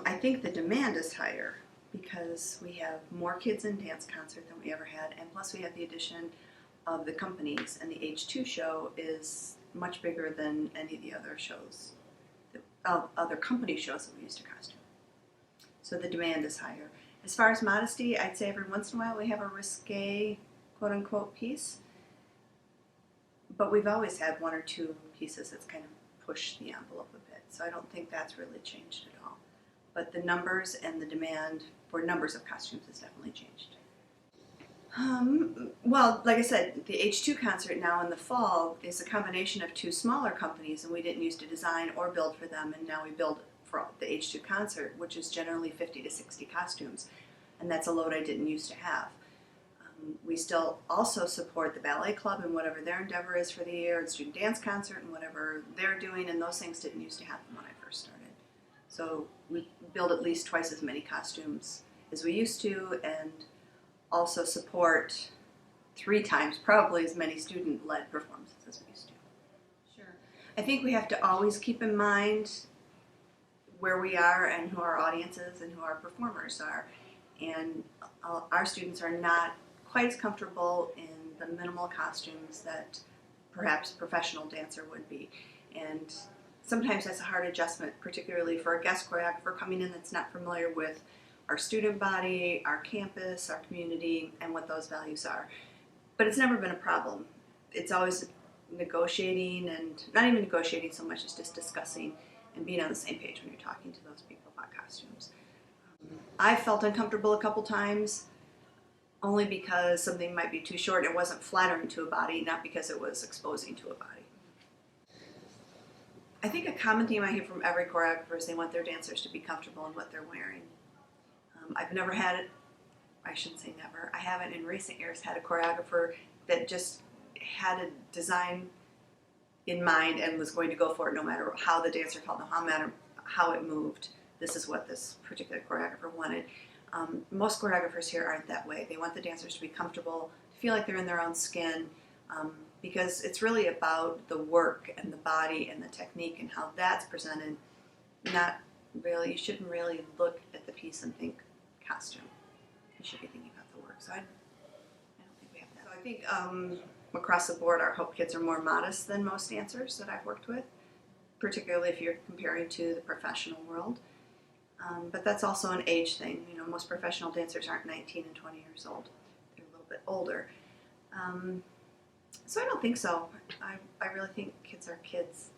I think the demand is higher because we have more kids in dance concert than we ever had, and plus we have the addition of the companies, and the H2 show is much bigger than any of the other shows, other company shows that we used to costume. So the demand is higher. As far as modesty, I'd say every once in a while we have a risque, quote-unquote, piece, but we've always had one or two pieces that's kind of pushed the envelope a bit, so I don't think that's really changed at all. But the numbers and the demand for numbers of costumes has definitely changed. Well, like I said, the H2 concert now in the fall is a combination of two smaller companies, and we didn't used to design or build for them, and now we build for the H2 concert, which is generally 50 to 60 costumes, and that's a load I didn't used to have. We still also support the ballet club and whatever their endeavor is for the year, and student dance concert and whatever they're doing, and those things didn't used to happen when I first started. So we build at least twice as many costumes as we used to, and also support 3 times probably as many student-led performances as we used to. Sure. I think we have to always keep in mind where we are and who our audience is and who our performers are. And our students are not quite as comfortable in the minimal costumes that perhaps a professional dancer would be. And sometimes that's a hard adjustment, particularly for a guest choreographer coming in that's not familiar with our student body, our campus, our community, and what those values are. But it's never been a problem. It's always negotiating, and not even negotiating so much as just discussing and being on the same page when you're talking to those people about costumes. I felt uncomfortable a couple times, only because something might be too short. It wasn't flattering to a body, not because it was exposing to a body. I think a common theme I hear from every choreographer is they want their dancers to be comfortable in what they're wearing. I've never had it, I shouldn't say never, I haven't in recent years had a choreographer that just had a design in mind and was going to go for it no matter how the dancer felt, no matter how it moved. This is what this particular choreographer wanted. Most choreographers here aren't that way. They want the dancers to be comfortable, to feel like they're in their own skin, because it's really about the work and the body and the technique and how that's presented. Not really, you shouldn't really look at the piece and think costume. You should be thinking about the work. So I don't think we have that. So I think across the board, our Hope kids are more modest than most dancers that I've worked with, particularly if you're comparing to the professional world. But that's also an age thing. You know, most professional dancers aren't 19 and 20 years old. They're a little bit older. So I don't think so. I really think kids are kids.